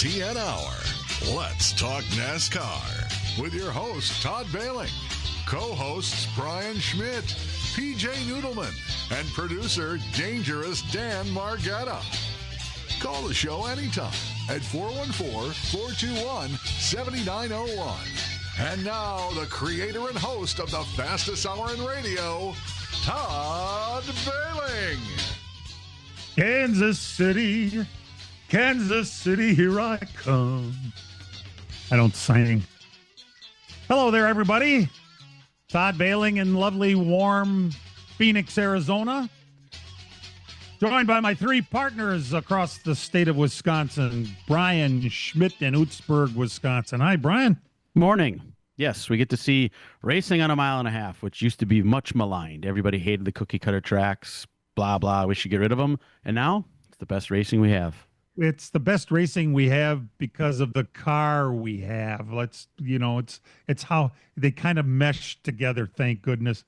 LTN Hour. Let's talk NASCAR with your host, Todd Bailing, co-hosts Brian Schmidt, PJ Noodleman, and producer Dangerous Dan Margetta. Call the show anytime at 414-421-7901. And now, the creator and host of the fastest hour in radio, Todd Bailing. Kansas City, here I come. I don't sing. Hello there, everybody. Todd Bailing in lovely, warm Phoenix, Arizona. Joined by my three partners across the state of Wisconsin, Brian Schmidt in Utzberg, Wisconsin. Hi, Brian. Morning. Yes, we get to see racing on a mile and a half, which used to be much maligned. Everybody hated the cookie cutter tracks, blah, blah. We should get rid of them. And now it's the best racing we have. It's the best racing we have because of the car we have. It's how they kind of mesh together, thank goodness.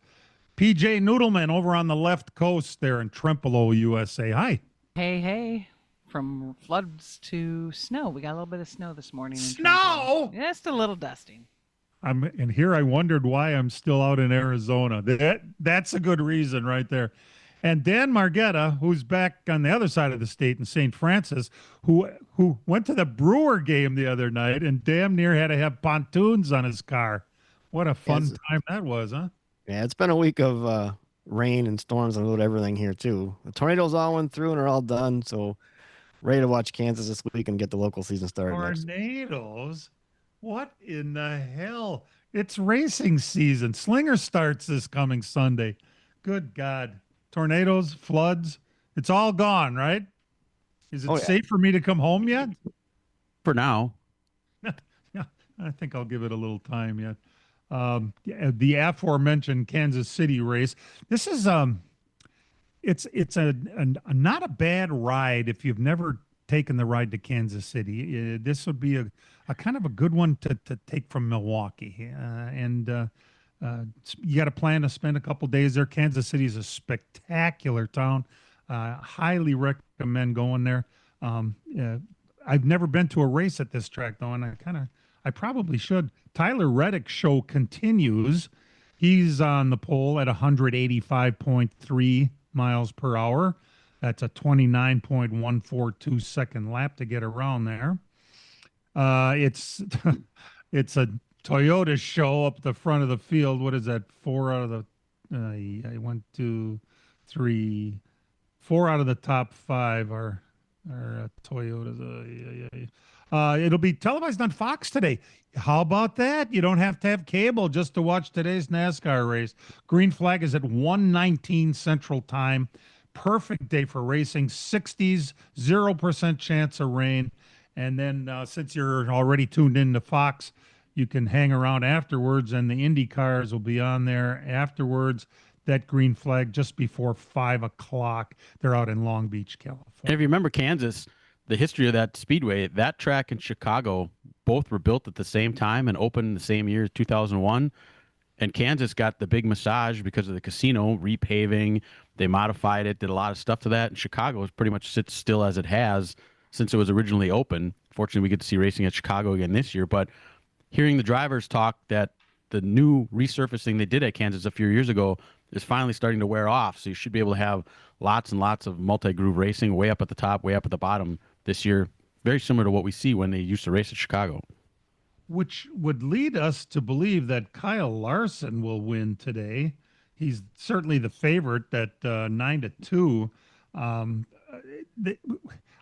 PJ Noodleman over on the left coast there in Trempealeau, USA. Hi. Hey. From floods to snow. We got a little bit of snow this morning. Snow? Just a little dusting. And here I wondered why I'm still out in Arizona. That's a good reason right there. And Dan Margetta, who's back on the other side of the state in St. Francis, who went to the Brewer game the other night and damn near had to have pontoons on his car. What a fun time that was, huh? Yeah, it's been a week of rain and storms and everything here, too. The tornadoes all went through and are all done, so ready to watch Kansas this week and get the local season started. Tornadoes? What in the hell? It's racing season. Slinger starts this coming Sunday. Good God. Tornadoes, floods, it's all gone, right? Is it safe for me to come home yet? For now. Yeah, I think I'll give it a little time yet. The aforementioned Kansas City race. This is it's a not a bad ride if you've never taken the ride to Kansas City. This would be a kind of a good one to take from Milwaukee, and you got to plan to spend a couple days there. Kansas City is a spectacular town. Highly recommend going there. I've never been to a race at this track though, and I probably should. Tyler Reddick's show continues. He's on the pole at 185.3 miles per hour. That's a 29.142 second lap to get around there. It's a Toyota show up the front of the field. What is that? Four out of the top five are Toyotas. It'll be televised on Fox today. How about that? You don't have to have cable just to watch today's NASCAR race. Green flag is at 1:19 Central Time. Perfect day for racing. 60s, 0% chance of rain. And then since you're already tuned in to Fox, you can hang around afterwards, and the Indy cars will be on there afterwards. That green flag just before 5 o'clock. They're out in Long Beach, California. And if you remember Kansas, the history of that speedway, that track in Chicago, both were built at the same time and opened the same year, 2001. And Kansas got the big massage because of the casino repaving. They modified it, did a lot of stuff to that. And Chicago has pretty much sits still as it has since it was originally open. Fortunately, we get to see racing at Chicago again this year. But hearing the drivers talk that the new resurfacing they did at Kansas a few years ago is finally starting to wear off. So you should be able to have lots and lots of multi-groove racing way up at the top, way up at the bottom this year. Very similar to what we see when they used to race at Chicago. Which would lead us to believe that Kyle Larson will win today. He's certainly the favorite at 9-2.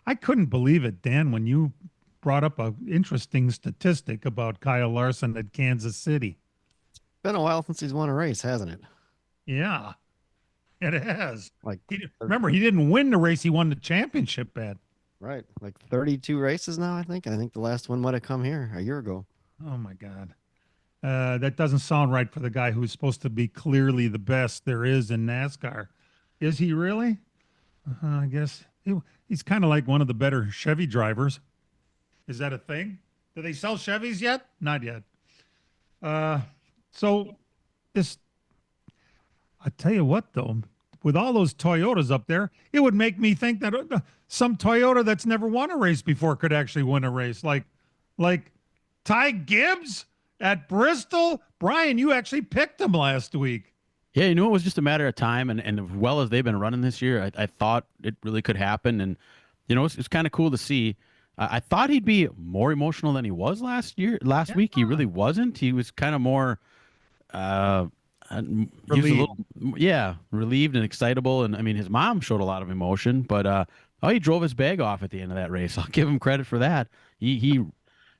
I couldn't believe it, Dan, when you brought up an interesting statistic about Kyle Larson at Kansas City. Been a while since he's won a race, hasn't it? Yeah, it has. Remember, he didn't win the race; he won the championship at. Right, like 32 races now, I think. I think the last one might have come here a year ago. Oh my God, that doesn't sound right for the guy who's supposed to be clearly the best there is in NASCAR. Is he really? I guess he's kind of like one of the better Chevy drivers. Is that a thing? Do they sell Chevys yet? Not yet. So this, I tell you what, though, with all those Toyotas up there, it would make me think that some Toyota that's never won a race before could actually win a race. Like Ty Gibbs at Bristol. Brian, you actually picked him last week. Yeah, you knew it was just a matter of time, and as well as they've been running this year, I thought it really could happen, and it's kind of cool to see. I thought he'd be more emotional than he was last week. He really wasn't. He was kind of more, he was a little, relieved and excitable, and I mean his mom showed a lot of emotion, but he drove his bag off at the end of that race. I'll give him credit for that. He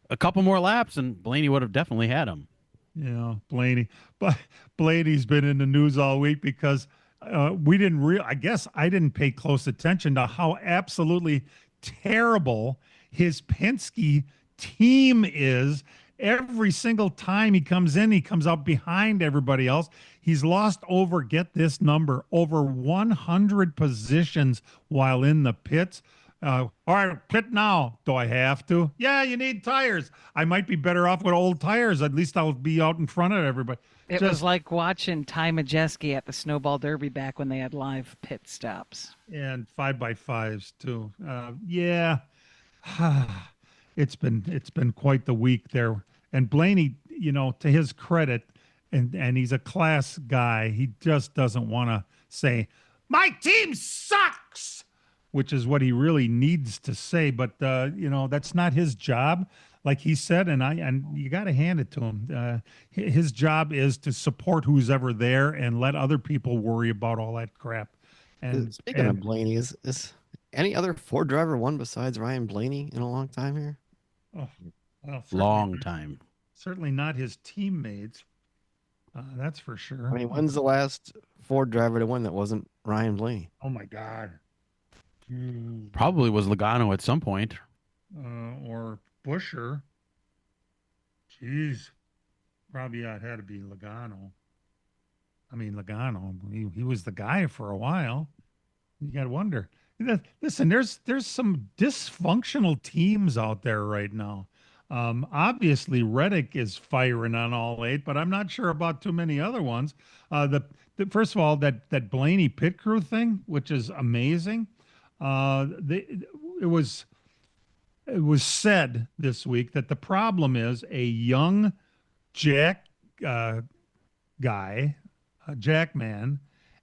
a couple more laps, and Blaney would have definitely had him. Yeah, Blaney. But Blaney's been in the news all week because I guess I didn't pay close attention to how absolutely terrible his Penske team is. Every single time he comes in, he comes out behind everybody else. He's lost get this number, over 100 positions while in the pits. All right, pit now. Do I have to? Yeah, you need tires. I might be better off with old tires. At least I'll be out in front of everybody. It was like watching Ty Majeski at the Snowball Derby back when they had live pit stops. And 5x5s too. Yeah, it's been quite the week there. And Blaney, to his credit, and he's a class guy. He just doesn't want to say my team sucks, which is what he really needs to say. But that's not his job, like he said, and you got to hand it to him. His job is to support who's ever there and let other people worry about all that crap. And speaking of Blaney, is any other Ford driver won besides Ryan Blaney in a long time here? Oh, well, long time. Certainly not his teammates. That's for sure. I mean, when's the last Ford driver to win that wasn't Ryan Blaney? Oh my God. Probably was Logano at some point. Or Busher. Jeez. Probably it had to be Logano. I mean, Logano, he was the guy for a while. You got to wonder. Listen, there's some dysfunctional teams out there right now. Obviously, Reddick is firing on all 8, but I'm not sure about too many other ones. First of all, that Blaney pit crew thing, which is amazing. It was said this week that the problem is a young jack man,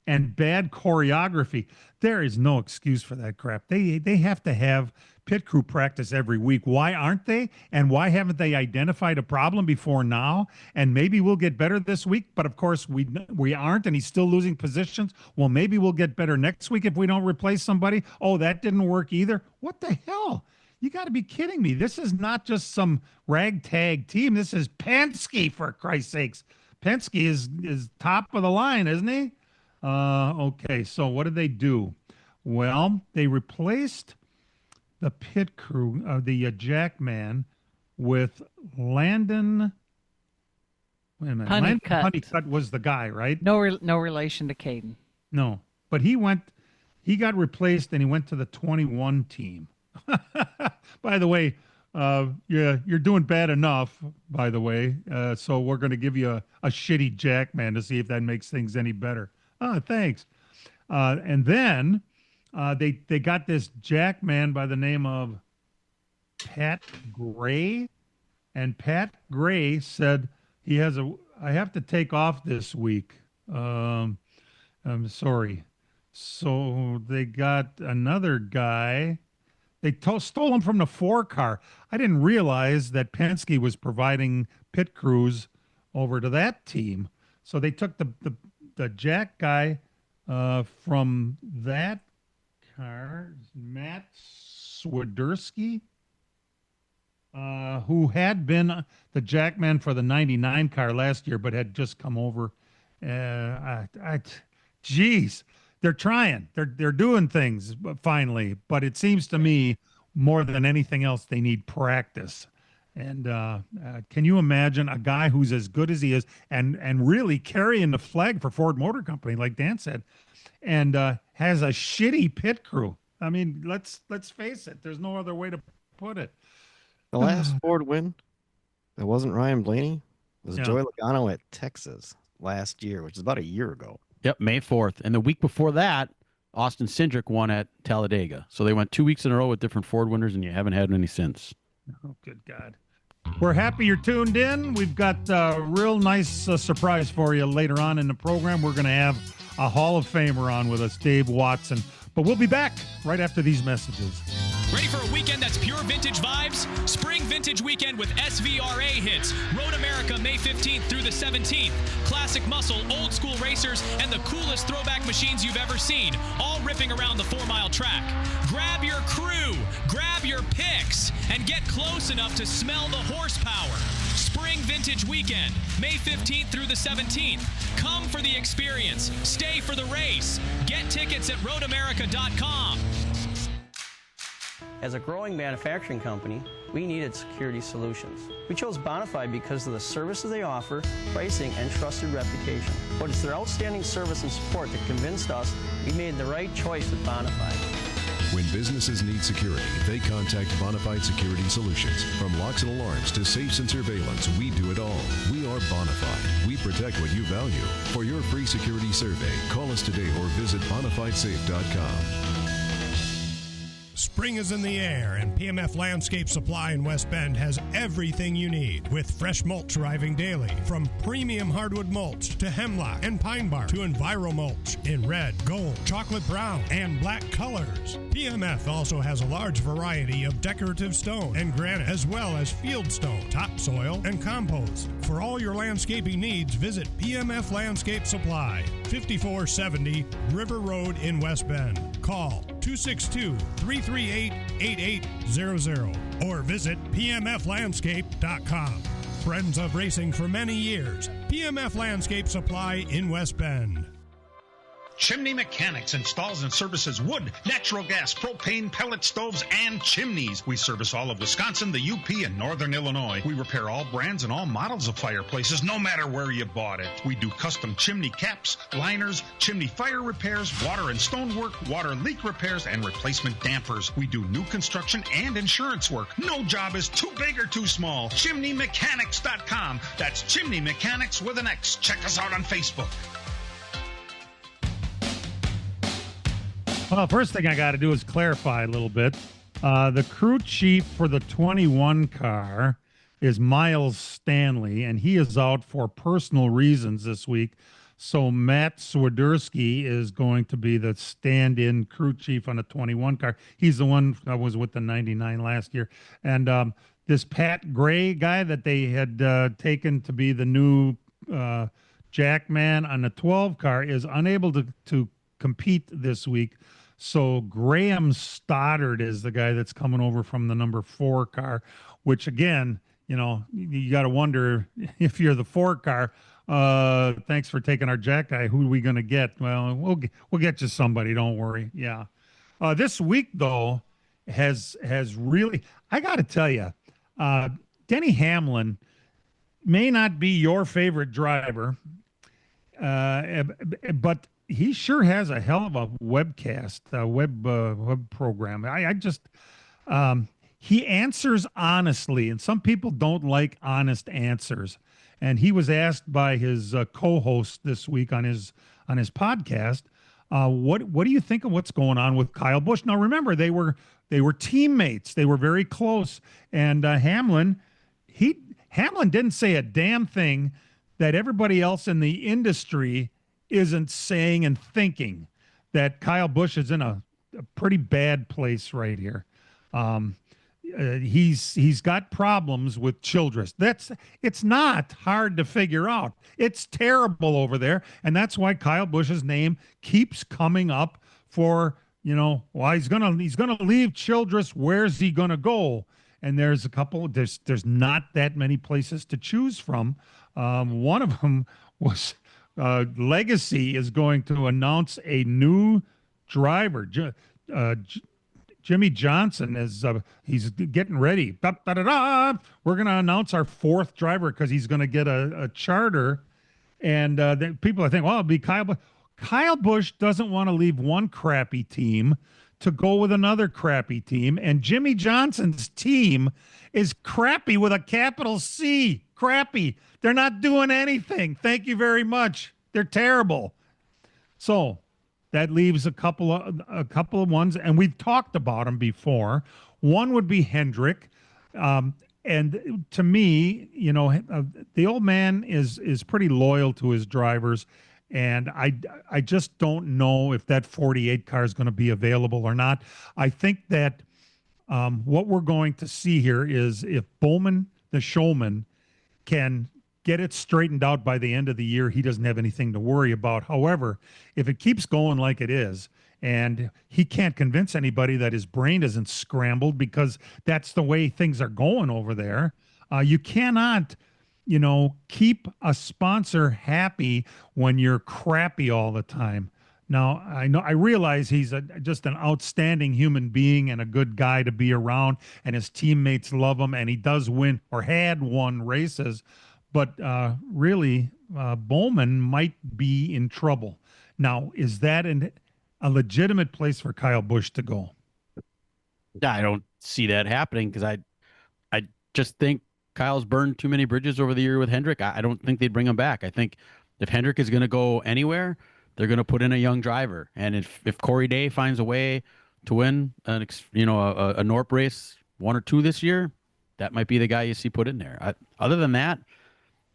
and bad choreography. There is no excuse for that crap. They have to have pit crew practice every week. Why aren't they? And why haven't they identified a problem before now? And maybe we'll get better this week, but of course we aren't, and he's still losing positions. Well, maybe we'll get better next week if we don't replace somebody. Oh, that didn't work either. What the hell? You got to be kidding me. This is not just some ragtag team. This is Penske, for Christ's sakes. Penske is top of the line, isn't he? Okay, so what did they do? Well, they replaced the pit crew, the Jackman, with Landon. Wait a minute. Landon Honeycutt was the guy, right? No relation to Caden. No, but he got replaced and he went to the 21 team. By the way, you're doing bad enough, by the way. So we're going to give you a shitty Jackman to see if that makes things any better. Oh, thanks. And then they got this Jackman by the name of Pat Gray. And Pat Gray said I have to take off this week. I'm sorry. So they got another guy. They stole him from the 4 car. I didn't realize that Penske was providing pit crews over to that team. So they took the Jack guy from that car, Matt Swiderski, who had been the Jackman for the 99 car last year, but had just come over. Geez, they're trying. They're doing things finally, but it seems to me more than anything else, they need practice. And can you imagine a guy who's as good as he is and really carrying the flag for Ford Motor Company, like Dan said, and has a shitty pit crew? I mean, let's face it. There's no other way to put it. The last Ford win that wasn't Ryan Blaney was Joey Logano at Texas last year, which is about a year ago. Yep, May 4th. And the week before that, Austin Cindric won at Talladega. So they went 2 weeks in a row with different Ford winners, and you haven't had any since. Oh, good God. We're happy you're tuned in. We've got a real nice surprise for you later on in the program. We're going to have a Hall of Famer on with us, Dave Watson. But we'll be back right after these messages. Ready for a weekend that's pure vintage vibes? Spring Vintage Weekend with SVRA hits. Road America May 15th through the 17th. Classic muscle, old school racers, and the coolest throwback machines you've ever seen, all ripping around the 4-mile track. Grab your crew, grab your picks, and get close enough to smell the horsepower. Spring Vintage Weekend, May 15th through the 17th. Come for the experience. Stay for the race. Get tickets at roadamerica.com. As a growing manufacturing company, we needed security solutions. We chose Bonafide because of the services they offer, pricing, and trusted reputation. But it's their outstanding service and support that convinced us we made the right choice with Bonafide. When businesses need security, they contact Bonafide Security Solutions. From locks and alarms to safes and surveillance, we do it all. We are Bonafide. We protect what you value. For your free security survey, call us today or visit bonafidesafe.com. Spring is in the air, and PMF Landscape Supply in West Bend has everything you need, with fresh mulch arriving daily, from premium hardwood mulch to hemlock and pine bark to Enviro mulch in red, gold, chocolate brown, and black colors. PMF also has a large variety of decorative stone and granite, as well as field stone, topsoil, and compost. For all your landscaping needs, visit PMF Landscape Supply, 5470 River Road in West Bend. Call 262-338-8800 or visit pmflandscape.com. Friends of racing for many years, PMF Landscape Supply in West Bend. Chimney Mechanics installs and services wood, natural gas, propane, pellet stoves, and chimneys. We service all of Wisconsin, the UP, and Northern Illinois. We repair all brands and all models of fireplaces, no matter where you bought it. We do custom chimney caps, liners, chimney fire repairs, water and stonework, water leak repairs, and replacement dampers. We do new construction and insurance work. No job is too big or too small. ChimneyMechanics.com. That's Chimney Mechanics with an X. Check us out on Facebook. Well, first thing I got to do is clarify a little bit. The crew chief for the 21 car is Miles Stanley, and he is out for personal reasons this week. So Matt Swiderski is going to be the stand-in crew chief on the 21 car. He's the one that was with the 99 last year. And this Pat Gray guy that they had taken to be the new jackman on the 12 car is unable to compete this week. So Graham Stoddard is the guy that's coming over from the number 4 car, which again, you know, you got to wonder if you're the 4 car. Thanks for taking our jack guy. Who are we going to get? Well, we'll get you somebody. Don't worry. Yeah. This week though has really, I got to tell you, Denny Hamlin may not be your favorite driver, but he sure has a hell of a webcast, web program. I just, he answers honestly, and some people don't like honest answers. And he was asked by his co-host this week on his podcast, what do you think of what's going on with Kyle Busch? Now remember, they were teammates. They were very close, and Hamlin didn't say a damn thing that everybody else in the industry isn't saying and thinking, that Kyle Busch is in a pretty bad place right here. He's got problems with Childress. It's not hard to figure out. It's terrible over there, and that's why Kyle Busch's name keeps coming up for, you know, well, he's gonna leave Childress. Where's he gonna go? And there's there's not that many places to choose from. One of them was Legacy is going to announce a new driver. Jimmy Johnson is he's getting ready. We're going to announce our 4th driver because he's going to get a charter. And people think, well, it'll be Kyle Busch. Kyle Busch doesn't want to leave one crappy team to go with another crappy team. And Jimmy Johnson's team is crappy with a capital C. Crappy. They're not doing anything. Thank you very much. They're terrible. So that leaves a couple of ones, and we've talked about them before. One would be Hendrick. And to me, the old man is pretty loyal to his drivers, and I just don't know if that 48 car is going to be available or not. I think that what we're going to see here is if Bowman, the showman, can get it straightened out by the end of the year, he doesn't have anything to worry about. However, if it keeps going like it is, and he can't convince anybody that his brain isn't scrambled because that's the way things are going over there, you cannot, keep a sponsor happy when you're crappy all the time. Now, I realize he's just an outstanding human being and a good guy to be around, and his teammates love him, and he does win or had won races. But really, Bowman might be in trouble. Now, is that a legitimate place for Kyle Busch to go? I don't see that happening because I just think Kyle's burned too many bridges over the year with Hendrick. I don't think they'd bring him back. I think if Hendrick is going to go anywhere, they're going to put in a young driver. And if Corey Day finds a way to win a Norp race 1 or 2 this year, that might be the guy you see put in there. Other than that,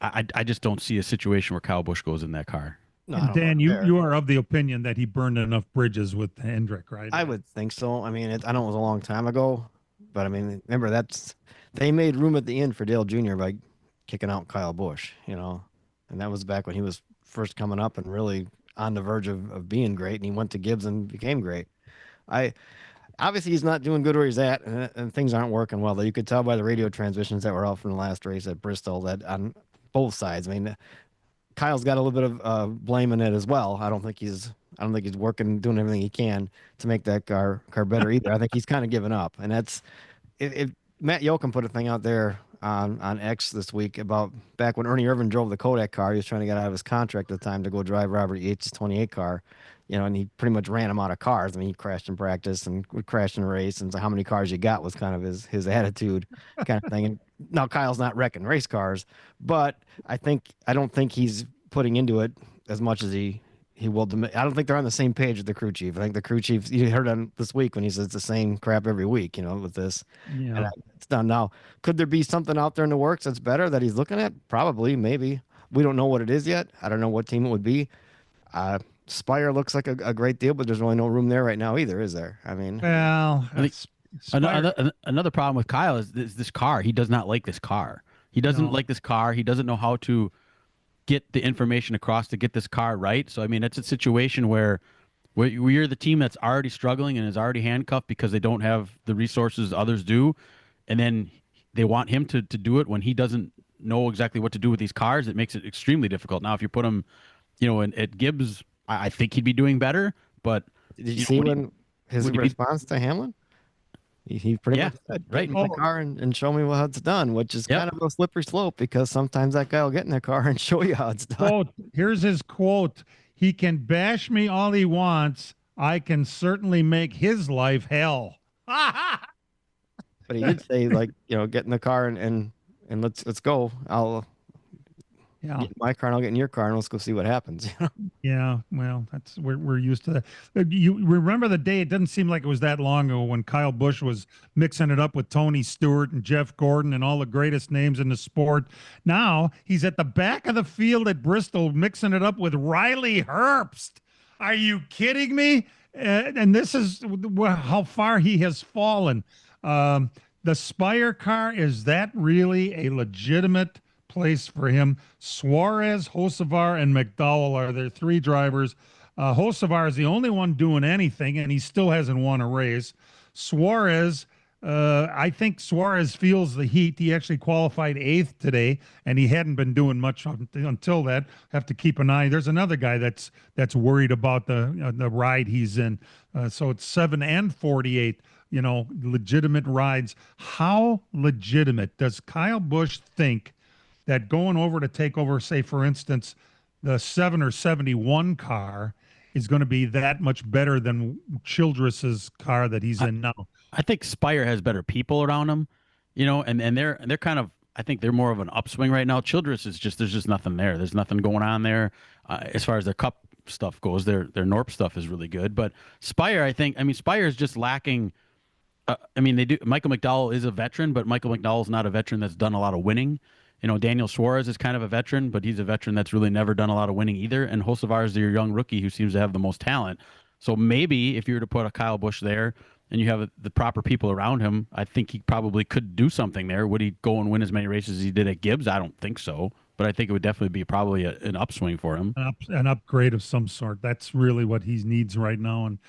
I just don't see a situation where Kyle Busch goes in that car. No, And Dan, you are of the opinion that he burned enough bridges with Hendrick, right? I would think so. I mean, I know it was a long time ago, but I mean, remember they made room at the end for Dale Jr. by kicking out Kyle Busch, and that was back when he was first coming up and really on the verge of being great, and he went to Gibbs and became great. Obviously he's not doing good where he's at, and things aren't working well. Though you could tell by the radio transmissions that were out from the last race at Bristol that on both sides. I mean, Kyle's got a little bit of blame in it as well. I don't think he's working, doing everything he can to make that car better either. I think he's kind of given up, and that's if Matt Yoakum put a thing out there on X this week about back when Ernie Irvin drove the Kodak car. He was trying to get out of his contract at the time to go drive Robert Yates' 28 car, and he pretty much ran him out of cars. I mean, he crashed in practice and would crash in a race, and so how many cars you got was kind of his attitude kind of thing. And now Kyle's not wrecking race cars, but I don't think he's putting into it as much as he will. I don't think they're on the same page with the crew chief. I think the crew chief, you heard him this week when he says the same crap every week, with this. Yeah. And it's done now. Could there be something out there in the works that's better that he's looking at? Probably, maybe. We don't know what it is yet. I don't know what team it would be. Spire looks like a great deal, but there's really no room there right now either, is there? I mean, Well, I think another problem with Kyle is this car. He does not like this car. He doesn't like this car. He doesn't know how to get the information across to get this car right. So, I mean, it's a situation where you're the team that's already struggling and is already handcuffed because they don't have the resources others do. And then they want him to do it when he doesn't know exactly what to do with these cars. It makes it extremely difficult. Now, if you put him, at Gibbs, I think he'd be doing better. But did you see when his response to Hamlin? He pretty much said, right. "Get in the car and show me how it's done," which is kind of a slippery slope because sometimes that guy will get in the car and show you how it's done. Quote, here's his quote: "He can bash me all he wants. I can certainly make his life hell." But he did say, get in the car and let's go. I'll get in my car and I'll get in your car and let's go see what happens. Yeah, well, we're used to that. You remember the day? It doesn't seem like it was that long ago when Kyle Busch was mixing it up with Tony Stewart and Jeff Gordon and all the greatest names in the sport. Now he's at the back of the field at Bristol mixing it up with Riley Herbst. Are you kidding me? And this is how far he has fallen. The Spire car, is that really a legitimate place for him? Suarez, Hocevar, and McDowell are their 3 drivers. Hocevar is the only one doing anything, and he still hasn't won a race. Suarez, I think Suarez feels the heat. He actually qualified 8th today, and he hadn't been doing much until that. Have to keep an eye. There's another guy that's worried about the ride he's in. So it's 7 and 48. Legitimate rides. How legitimate does Kyle Busch think that going over to take over, say, for instance, the 7 or 71 car is going to be that much better than Childress's car that he's in now? I think Spire has better people around him, and they're kind of, I think they're more of an upswing right now. Childress is there's just nothing there. There's nothing going on there as far as their cup stuff goes. Their Norp stuff is really good, but Spire, Spire is just lacking. They do. Michael McDowell is a veteran, but Michael McDowell's not a veteran that's done a lot of winning. Daniel Suarez is kind of a veteran, but he's a veteran that's really never done a lot of winning either. And Hocevar is your young rookie who seems to have the most talent. So maybe if you were to put a Kyle Busch there and you have the proper people around him, I think he probably could do something there. Would he go and win as many races as he did at Gibbs? I don't think so, but I think it would definitely be probably an upswing for him. An upgrade of some sort. That's really what he needs right now, and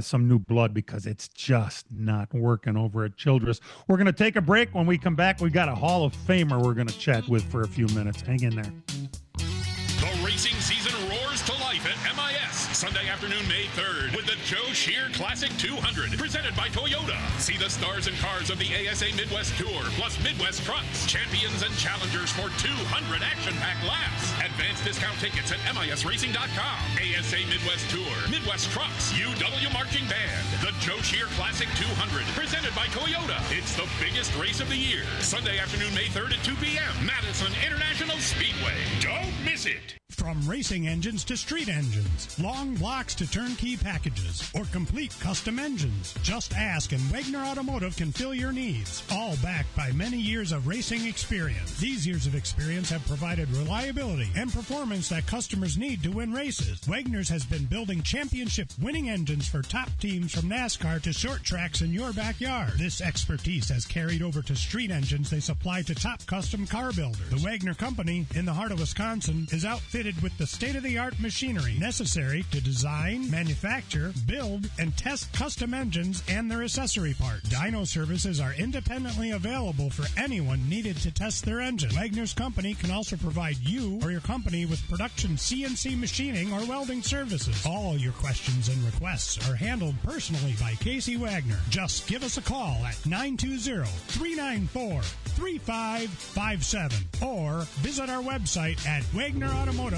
some new blood, because it's just not working over at Childress. We're going to take a break. When we come back, we got a Hall of Famer we're going to chat with for a few minutes. Hang in there. The racing season roars to life at MIS Sunday afternoon, May 3rd, with the Joe Shear Classic 200, presented by Toyota. See the stars and cars of the ASA Midwest Tour, plus Midwest trucks, champions and challengers for 200 action-packed laps. Advanced discount tickets at MISRacing.com. ASA Midwest Tour, Midwest Trucks, UW Marching Band, the Joe Shear Classic 200, presented by Toyota. It's the biggest race of the year. Sunday afternoon, May 3rd at 2 p.m. Madison International Speedway. Don't miss it. From racing engines to street engines, long blocks to turnkey packages, or complete custom engines, just ask and Wagner Automotive can fill your needs. All backed by many years of racing experience. These years of experience have provided reliability and performance that customers need to win races. Wagner's has been building championship winning engines for top teams from NASCAR to short tracks in your backyard. This expertise has carried over to street engines they supply to top custom car builders. The Wagner Company in the heart of Wisconsin is outfitted with the state-of-the-art machinery necessary to design, manufacture, build, and test custom engines and their accessory parts. Dyno services are independently available for anyone needed to test their engine. Wagner's Company can also provide you or your company with production CNC machining or welding services. All your questions and requests are handled personally by Casey Wagner. Just give us a call at 920-394-3557 or visit our website at WagnerAutomotive.com.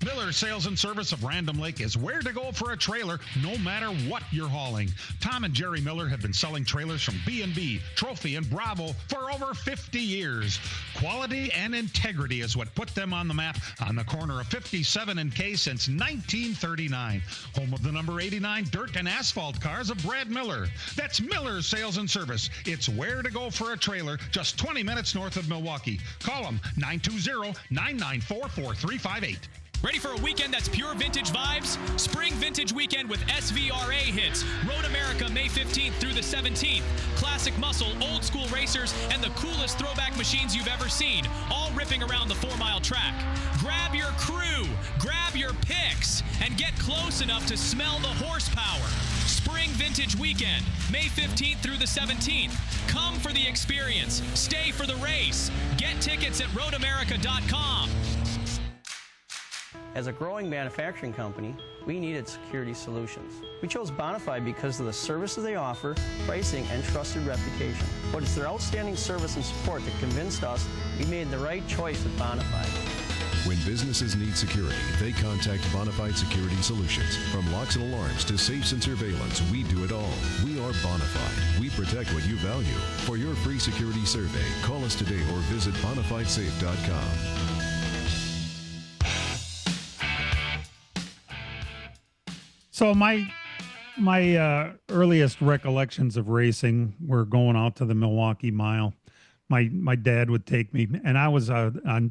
Miller Sales and Service of Random Lake is where to go for a trailer, no matter what you're hauling. Tom and Jerry Miller have been selling trailers from B&B, Trophy, and Bravo for over 50 years. Quality and integrity is what put them on the map on the corner of 57 and K since 1939. Home of the number 89 dirt and asphalt cars of Brad Miller. That's Miller Sales and Service. It's where to go for a trailer, just 20 minutes north of Milwaukee. Call them 920-994-4358. Ready for a weekend that's pure vintage vibes? Spring Vintage Weekend with SVRA hits. Road America May 15th through the 17th. Classic muscle, old school racers, and the coolest throwback machines you've ever seen, all ripping around the 4-mile track. Grab your crew, grab your picks, and get close enough to smell the horsepower. Spring Vintage Weekend, May 15th through the 17th. Come for the experience. Stay for the race. Get tickets at roadamerica.com. As a growing manufacturing company, we needed security solutions. We chose Bonafide because of the services they offer, pricing, and trusted reputation. But it's their outstanding service and support that convinced us we made the right choice with Bonafide. When businesses need security, they contact Bonafide Security Solutions. From locks and alarms to safes and surveillance, we do it all. We are Bonafide. We protect what you value. For your free security survey, call us today or visit bonafidesafe.com. So my earliest recollections of racing were going out to the Milwaukee Mile. My dad would take me, and I was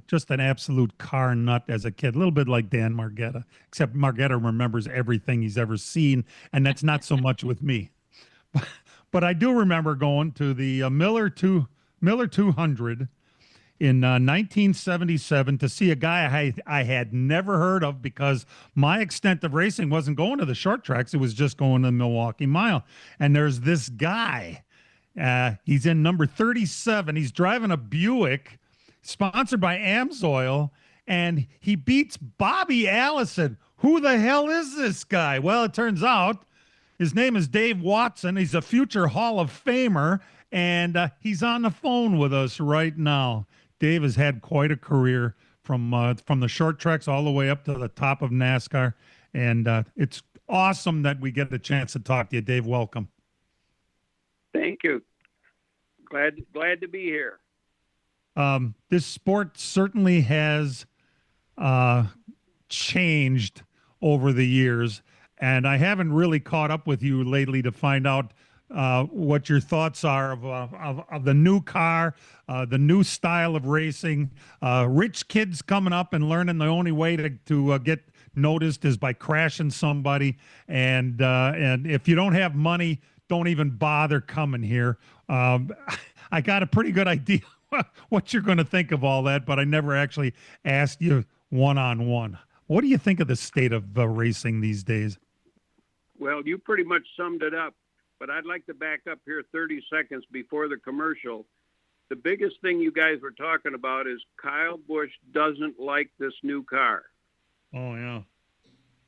just an absolute car nut as a kid, a little bit like Dan Margetta, except Margetta remembers everything he's ever seen, and that's not so much with me. But I do remember going to the Miller 200 in 1977 to see a guy I had never heard of, because my extent of racing wasn't going to the short tracks. It was just going to the Milwaukee Mile. And there's this guy. He's in number 37. He's driving a Buick sponsored by Amsoil, and he beats Bobby Allison. Who the hell is this guy? Well, it turns out his name is Dave Watson. He's a future Hall of Famer, and he's on the phone with us right now. Dave has had quite a career from the short tracks all the way up to the top of NASCAR, and it's awesome that we get the chance to talk to you. Dave, welcome. Thank you. Glad to be here. This sport certainly has changed over the years, and I haven't really caught up with you lately to find out what your thoughts are of the new car, the new style of racing. Rich kids coming up and learning the only way to get noticed is by crashing somebody, and if you don't have money, don't even bother coming here. I got a pretty good idea what you're going to think of all that, but I never actually asked you one-on-one. What do you think of the state of racing these days? Well, you pretty much summed it up, but I'd like to back up here 30 seconds before the commercial. The biggest thing you guys were talking about is Kyle Busch doesn't like this new car. Oh, yeah.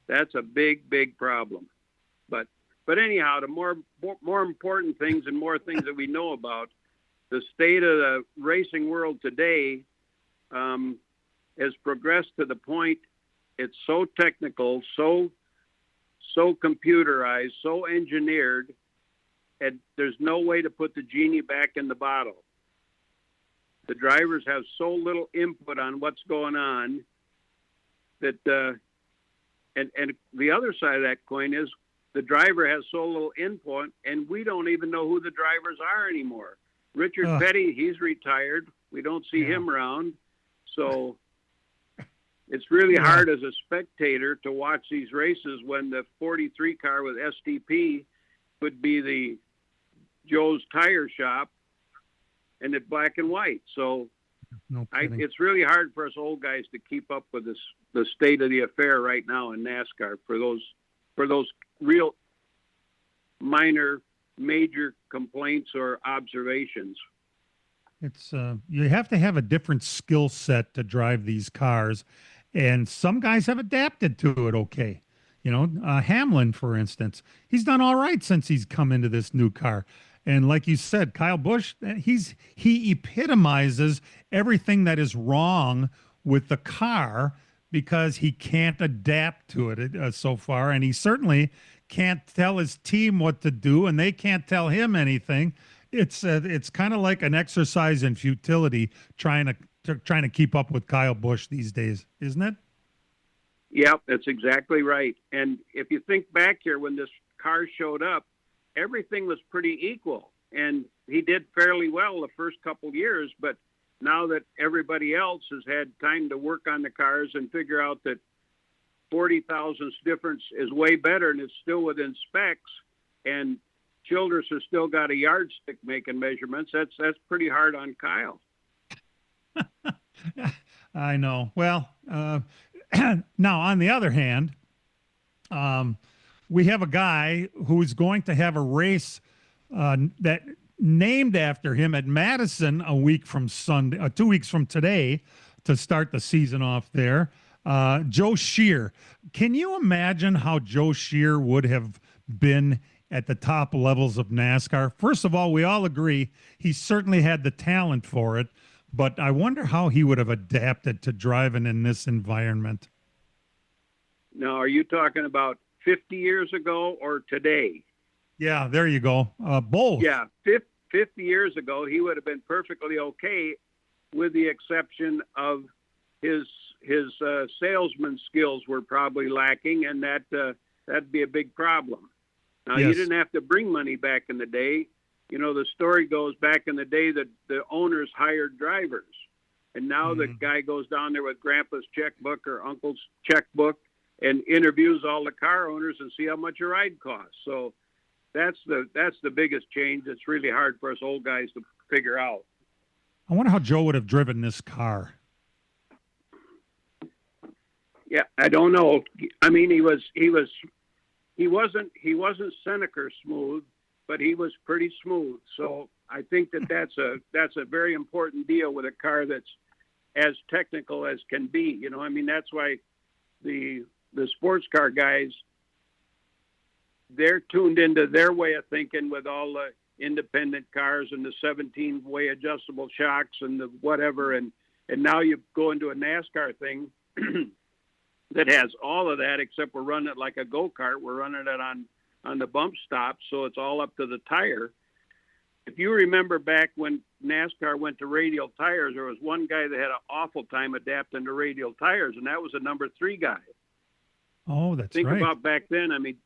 That's a big, big problem. But anyhow, the more important things and more things that we know about, the state of the racing world today has progressed to the point it's so technical, so computerized, so engineered, and there's no way to put the genie back in the bottle. The drivers have so little input on what's going on that, and the other side of that coin is the driver has so little input, and we don't even know who the drivers are anymore. Richard Petty, he's retired. We don't see him around. So it's really hard as a spectator to watch these races when the 43 car with STP could be the Joe's Tire Shop and it's black and white. So it's really hard for us old guys to keep up with the state of the affair right now in NASCAR for those real major complaints or observations. It's you have to have a different skill set to drive these cars, and some guys have adapted to it okay. You know, Hamlin, for instance, he's done all right since he's come into this new car. And like you said, Kyle Busch, he epitomizes everything that is wrong with the car because he can't adapt to it so far, and he certainly can't tell his team what to do, and they can't tell him anything. It's kind of like an exercise in futility trying to keep up with Kyle Busch these days, isn't it? Yep, that's exactly right. And if you think back here when this car showed up, everything was pretty equal, and he did fairly well the first couple years. But now that everybody else has had time to work on the cars and figure out that 40,000 difference is way better and it's still within specs, and Childress has still got a yardstick making measurements, that's pretty hard on Kyle. I know. Well, now on the other hand, we have a guy who's going to have a race that named after him at Madison a week from Sunday, 2 weeks from today, to start the season off there. Joe Shear. Can you imagine how Joe Shear would have been at the top levels of NASCAR? First of all, we all agree he certainly had the talent for it, but I wonder how he would have adapted to driving in this environment. Now, are you talking about 50 years ago or today? Yeah, there you go. Both. Yeah, 50 years ago, he would have been perfectly okay, with the exception of his salesman skills were probably lacking, and that'd be a big problem. Now, you didn't have to bring money back in the day. You know, the story goes back in the day that the owners hired drivers, and now the guy goes down there with grandpa's checkbook or uncle's checkbook and interviews all the car owners and see how much a ride costs. So that's the biggest change. It's really hard for us old guys to figure out. I wonder how Joe would have driven this car. Yeah, I don't know. I mean, he wasn't Seneca smooth, but he was pretty smooth. So I think that's a very important deal with a car that's as technical as can be. You know, I mean, that's why the sports car guys, they're tuned into their way of thinking with all the independent cars and the 17-way adjustable shocks and the whatever. And now you go into a NASCAR thing that has all of that, except we're running it like a go-kart. We're running it on the bump stops, so it's all up to the tire. if you remember back when NASCAR went to radial tires, there was one guy that had an awful time adapting to radial tires, and that was the number 3 guy. Oh, that's Think right. about back then. I mean,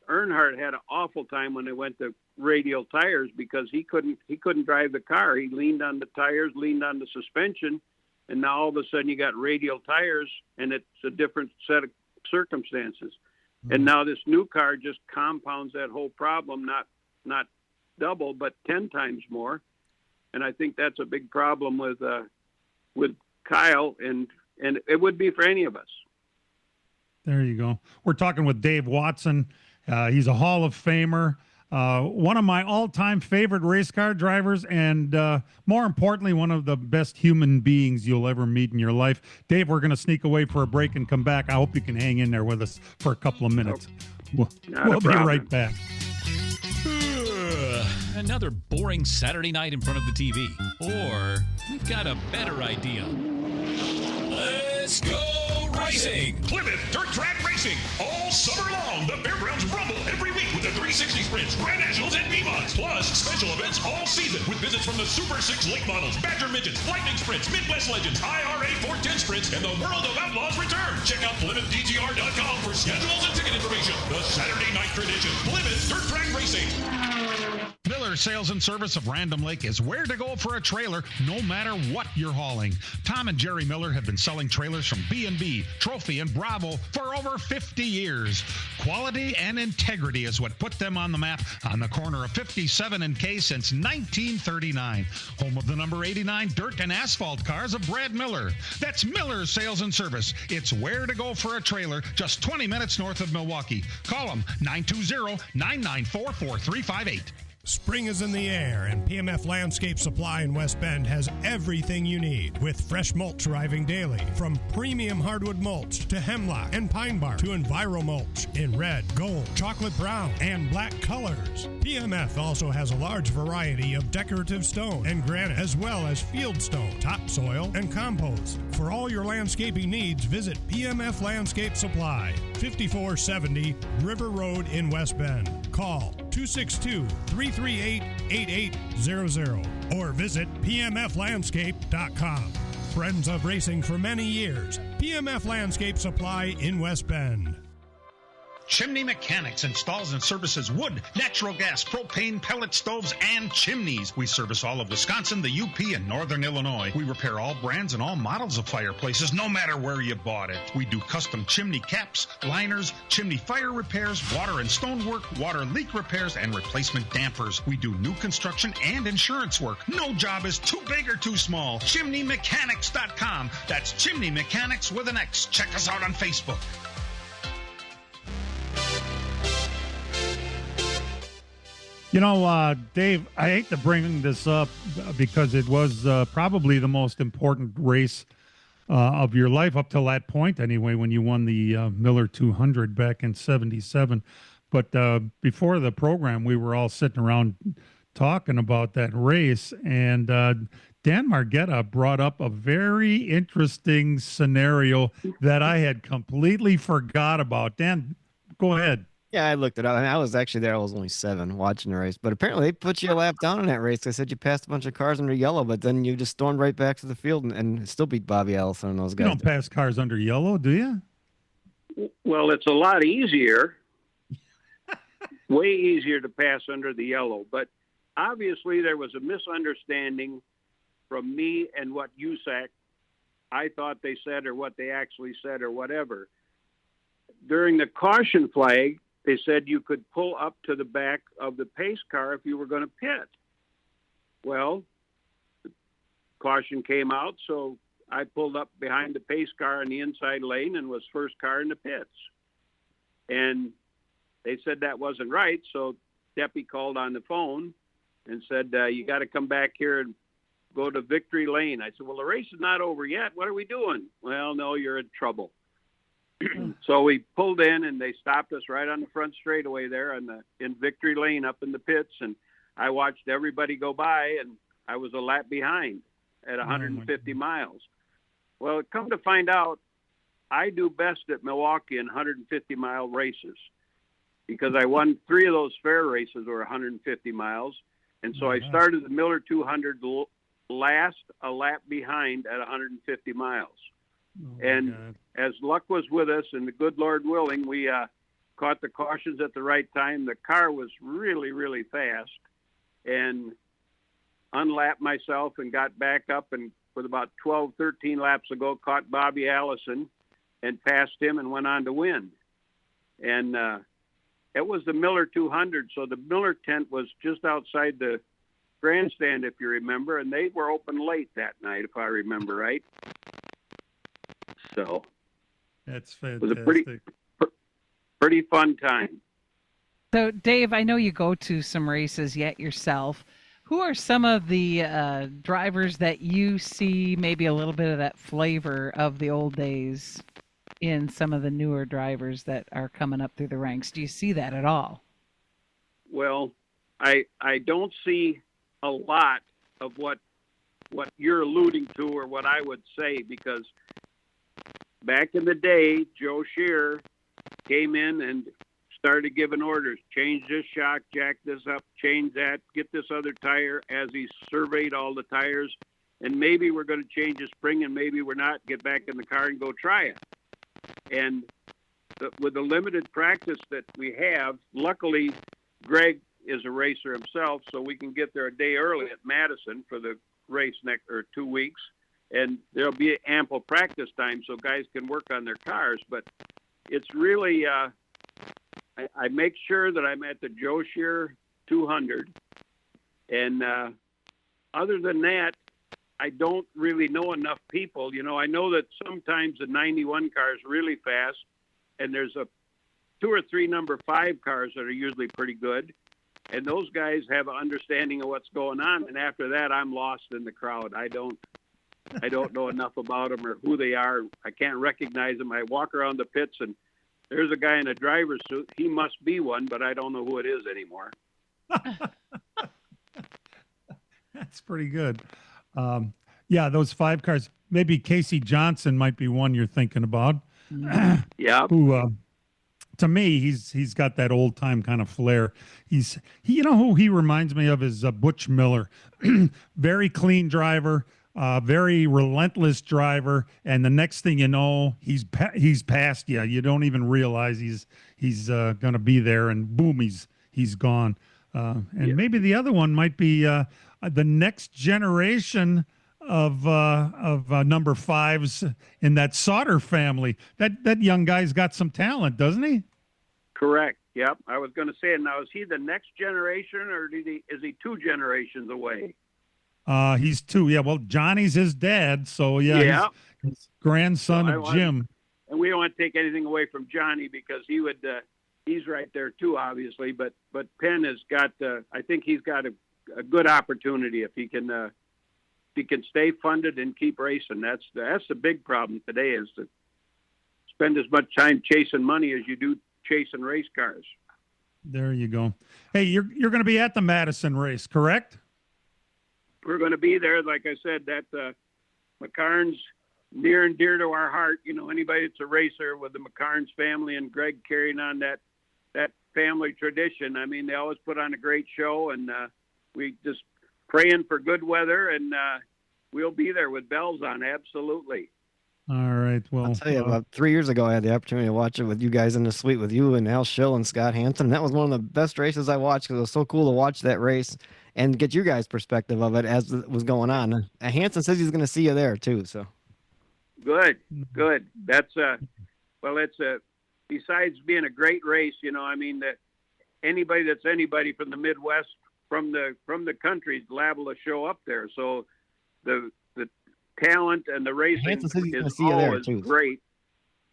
Earnhardt had an awful time when they went to radial tires because he couldn't drive the car. He leaned on the tires, leaned on the suspension, and now all of a sudden you got radial tires, and it's a different set of circumstances. And now this new car just compounds that whole problem, not double, but 10 times more. And I think that's a big problem with Kyle, and it would be for any of us. There you go. We're talking with Dave Watson. He's a Hall of Famer, one of my all-time favorite race car drivers, and more importantly, one of the best human beings you'll ever meet in your life. Dave, we're going to sneak away for a break and come back. I hope you can hang in there with us for a couple of minutes. We'll be right back. Another boring Saturday night in front of the TV. Or we've got a better idea. Let's go racing! Plymouth Dirt Track Racing. All summer long, the fairgrounds rumble every week with the 360 sprints, Grand Nationals, and B-Mods. Plus, special events all season with visits from the Super 6 late models, Badger Midgets, Lightning Sprints, Midwest Legends, IRA 410 Sprints, and the World of Outlaws return. Check out PlymouthDTR.com for schedules and ticket information. The Saturday night tradition, Plymouth Dirt Track Racing. Miller Sales and Service of Random Lake is where to go for a trailer, no matter what you're hauling. Tom and Jerry Miller have been selling trailers from B&B, Trophy, and Bravo for over 50 years. Quality and integrity is what put them on the map on the corner of 57 and K since 1939. Home of the number 89 dirt and asphalt cars of Brad Miller. That's Miller Sales and Service. It's where to go for a trailer, just 20 minutes north of Milwaukee. Call them 920-994-4358. Spring is in the air, and PMF Landscape Supply in West Bend has everything you need with fresh mulch arriving daily. From premium hardwood mulch to hemlock and pine bark to Enviro mulch in red, gold, chocolate brown, and black colors. PMF also has a large variety of decorative stone and granite, as well as field stone, topsoil, and compost. For all your landscaping needs, visit PMF Landscape Supply, 5470 River Road in West Bend. Call 262-338-8800 or visit pmflandscape.com. Friends of racing for many years. PMF Landscape Supply in West Bend. Chimney Mechanics installs and services wood, natural gas, propane, pellet stoves, and chimneys. We service all of Wisconsin, the UP, and Northern Illinois. We repair all brands and all models of fireplaces, no matter where you bought it. We do custom chimney caps, liners, chimney fire repairs, water and stonework, water leak repairs, and replacement dampers. We do new construction and insurance work. No job is too big or too small. ChimneyMechanics.com. That's Chimney Mechanics with an X. Check us out on Facebook. You know, Dave, I hate to bring this up because it was probably the most important race of your life up till that point anyway, when you won the Miller 200 back in 77. But before the program, we were all sitting around talking about that race, and Dan Margetta brought up a very interesting scenario that I had completely forgot about. Dan, go ahead. Yeah, I looked it up. I mean, I was actually there. I was only 7 watching the race, but apparently they put you a lap down in that race. They said you passed a bunch of cars under yellow, but then you just stormed right back to the field and still beat Bobby Allison and those guys. You don't pass cars under yellow, do you? Well, it's a lot easier, way easier to pass under the yellow. But obviously there was a misunderstanding from me and what USAC I thought they said or what they actually said or whatever. During the caution flag, they said you could pull up to the back of the pace car if you were going to pit. Well, the caution came out, so I pulled up behind the pace car in the inside lane and was first car in the pits. And they said that wasn't right, so Deppie called on the phone and said, you got to come back here and go to victory lane. I said, well, the race is not over yet. What are we doing? Well, no, you're in trouble. So we pulled in, and they stopped us right on the front straightaway there in victory lane up in the pits. And I watched everybody go by, and I was a lap behind at 150 miles. Well, come to find out, I do best at Milwaukee in 150-mile races because I won 3 of those fair races were 150 miles. And so I started the Miller 200 last, a lap behind at 150 miles. And as luck was with us and the good Lord willing, we caught the cautions at the right time. The car was really, really fast, and unlapped myself and got back up, and with about 12, 13 laps ago, caught Bobby Allison and passed him and went on to win. And it was the Miller 200, so the Miller tent was just outside the grandstand, if you remember, and they were open late that night, if I remember right. So that's fantastic. It was a pretty fun time. So, Dave, I know you go to some races yet yourself. Who are some of the drivers that you see maybe a little bit of that flavor of the old days in some of the newer drivers that are coming up through the ranks? Do you see that at all? Well, I don't see a lot of what you're alluding to or what I would say, because back in the day, Joe Shear came in and started giving orders. Change this shock, jack this up, change that, get this other tire, as he surveyed all the tires. And maybe we're going to change the spring and maybe we're not. Get back in the car and go try it. And with the limited practice that we have, luckily Greg is a racer himself, so we can get there a day early at Madison for the race next 2 weeks. And there'll be ample practice time so guys can work on their cars. But it's really, I make sure that I'm at the Joe Shear 200. And other than that, I don't really know enough people. You know, I know that sometimes the 91 car is really fast, and there's 2 or 3 number 5 cars that are usually pretty good. And those guys have an understanding of what's going on. And after that, I'm lost in the crowd. I don't know enough about them or who they are. I can't recognize them. I walk around the pits and there's a guy in a driver's suit. He must be one, but I don't know who it is anymore. That's pretty good. Yeah, those 5 cars. Maybe Casey Johnson might be one you're thinking about. Yeah. Who, to me, he's got that old time kind of flair. You know who he reminds me of is Butch Miller. Very clean driver. Very relentless driver, and the next thing you know, he's past you. You don't even realize he's going to be there, and boom, he's gone. Maybe the other one might be the next generation of number 5s in that Sauter family. That young guy's got some talent, doesn't he? Correct. Yep. I was going to say it now. Is he the next generation, or is he 2 generations away? He's 2. Yeah. Well, Johnny's his dad. So yeah. He's grandson of Jim. And we don't want to take anything away from Johnny, because he would, he's right there too, obviously, but Penn has got, I think he's got a good opportunity if he can stay funded and keep racing. That's the big problem today, is to spend as much time chasing money as you do chasing race cars. There you go. Hey, you're going to be at the Madison race, correct? We're going to be there. Like I said, that McCarn's near and dear to our heart. You know, anybody that's a racer with the McCarn's family and Greg carrying on that family tradition. I mean, they always put on a great show, and we just praying for good weather, and we'll be there with bells on. Absolutely. All right. Well, I'll tell you, about 3 years ago, I had the opportunity to watch it with you guys in the suite with you and Al Schill and Scott Hansen. That was one of the best races I watched, because it was so cool to watch that race and get your guys' perspective of it as it was going on. Hansen says he's going to see you there too. So good. That's well, it's besides being a great race, you know, I mean, that anybody from the Midwest, from the country is liable to show up there. So the talent and the racing is always great,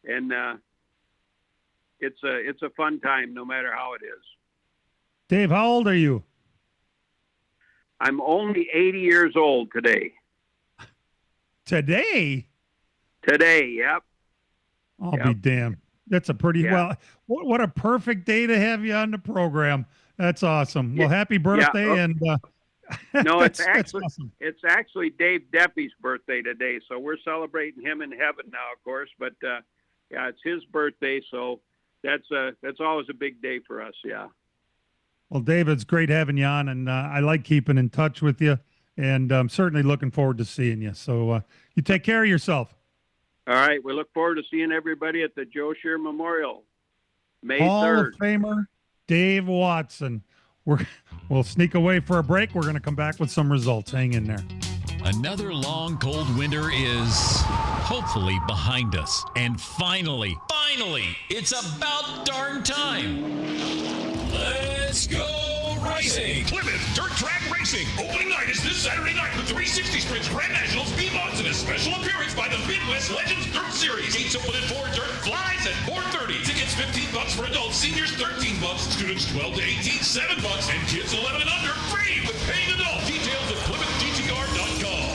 and it's a fun time no matter how it is. Dave, how old are you? I'm only 80 years old today. Today, yep. I'll be damned. That's a pretty well. What a perfect day to have you on the program. That's awesome. Well, happy birthday! And no, it's actually Dave Deppy's birthday today, so we're celebrating him in heaven now, of course. But it's his birthday, so that's always a big day for us. Yeah. Well, Dave, it's great having you on, and I like keeping in touch with you, and I'm certainly looking forward to seeing you. So you take care of yourself. All right. We look forward to seeing everybody at the Joe Shear Memorial, May Hall 3rd. of Famer Dave Watson. We'll sneak away for a break. We're going to come back with some results. Hang in there. Another long, cold winter is hopefully behind us. And finally, it's about darn time. Let's go racing! Plymouth Dirt Track Racing. Opening night is this Saturday night with 360 Sprints Grand Nationals B-Mods and a special appearance by the Midwest Legends Dirt Series. Gates open at 4, dirt flies at 4:30. Tickets $15 for adults, seniors $13, students 12 to 18, $7, and kids 11 and under free with paying adults. Details at PlymouthDTR.com.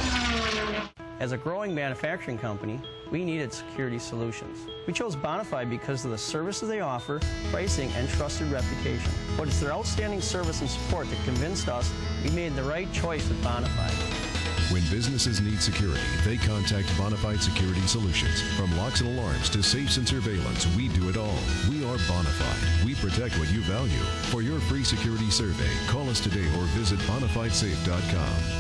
As a growing manufacturing company, we needed security solutions. We chose Bonafide because of the services they offer, pricing, and trusted reputation. But it's their outstanding service and support that convinced us we made the right choice with Bonafide. When businesses need security, they contact Bonafide Security Solutions. From locks and alarms to safes and surveillance, we do it all. We are Bonafide. We protect what you value. For your free security survey, call us today or visit BonafideSafe.com.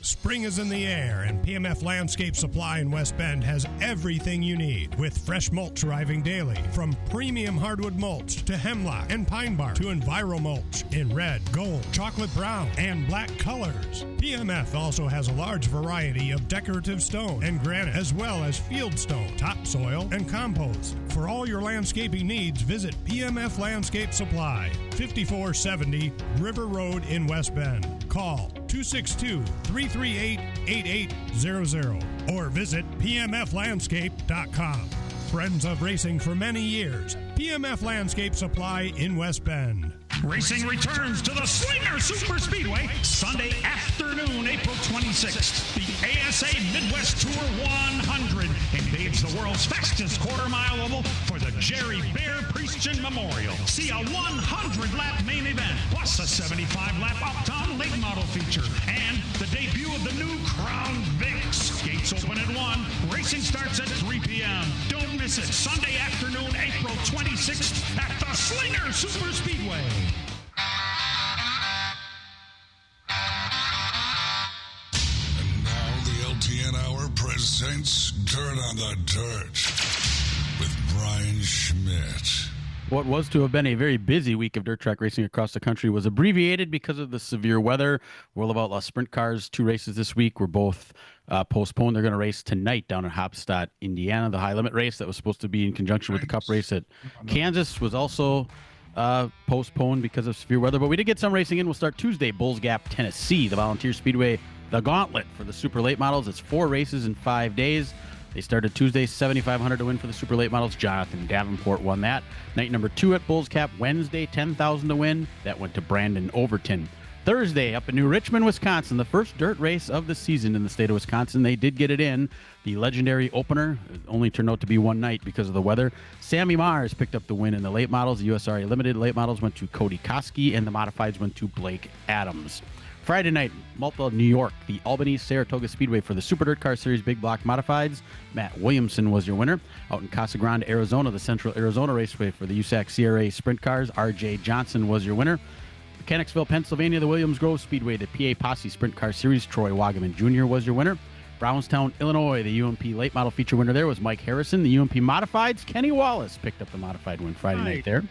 Spring is in the air, and PMF Landscape Supply in West Bend has everything you need, with fresh mulch arriving daily, from premium hardwood mulch to hemlock and pine bark to Enviro mulch in red, gold, chocolate brown, and black colors. PMF also has a large variety of decorative stone and granite, as well as field stone, topsoil, and compost. For all your landscaping needs, visit PMF Landscape Supply, 5470 River Road in West Bend. Call 262-338-8800 or visit pmflandscape.com. Friends of racing for many years, PMF Landscape Supply in West Bend. Racing returns to the Slinger Super Speedway Sunday afternoon, April 26th. The ASA Midwest Tour 100 invades the world's fastest quarter-mile oval for the Jerry Bear Priestchen Memorial. See a 100-lap main event, plus a 75-lap Uptown late model feature, and the debut of the new Crown Vics. Gates open at 1. Racing starts at 3 p.m. Don't miss it. Sunday afternoon, April 26th at the Slinger Super Speedway. And now the LTN Hour presents Dirt on the Dirt with Brian Schmidt. What was to have been a very busy week of dirt track racing across the country was abbreviated because of the severe weather. World of Outlaw Sprint Cars, 2 races this week were both postponed. They're going to race tonight down in Hopstadt, Indiana. The high limit race that was supposed to be in conjunction with the Cup race at Kansas was also postponed because of severe weather. But we did get some racing in. We'll start Tuesday, Bulls Gap, Tennessee, the Volunteer Speedway, the Gauntlet for the super late models. It's 4 races in 5 days. They started Tuesday, $7,500 to win for the super late models. Jonathan Davenport won that. Night number 2 at Bulls Cap. Wednesday, $10,000 to win. That went to Brandon Overton. Thursday, up in New Richmond, Wisconsin, the first dirt race of the season in the state of Wisconsin. They did get it in. The legendary opener only turned out to be one night because of the weather. Sammy Mars picked up the win in the late models. The USRA Limited late models went to Cody Koski, and the modifieds went to Blake Adams. Friday night, Malta, New York, the Albany Saratoga Speedway for the Super Dirt Car Series Big Block Modifieds. Matt Williamson was your winner. Out in Casa Grande, Arizona, the Central Arizona Raceway for the USAC CRA Sprint Cars. R.J. Johnson was your winner. Mechanicsville, Pennsylvania, the Williams Grove Speedway, the PA Posse Sprint Car Series. Troy Wagaman Jr. was your winner. Brownstown, Illinois, the UMP late model feature winner there was Mike Harrison. The UMP Modifieds, Kenny Wallace picked up the modified win Friday night there.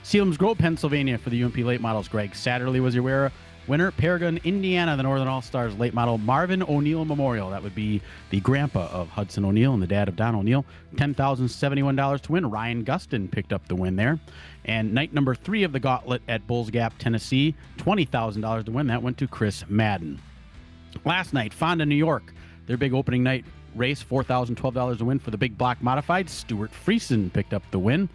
Sealam's Grove, Pennsylvania for the UMP late models. Greg Satterley was your winner. Paragon, Indiana, the Northern All-Stars late model Marvin O'Neill Memorial. That would be the grandpa of Hudson O'Neill and the dad of Don O'Neill. $10,071 to win. Ryan Gustin picked up the win there. And night number 3 of the Gauntlet at Bulls Gap, Tennessee, $20,000 to win. That went to Chris Madden. Last night, Fonda, New York, their big opening night race, $4,012 to win for the Big Block Modified. Stuart Friesen picked up the win.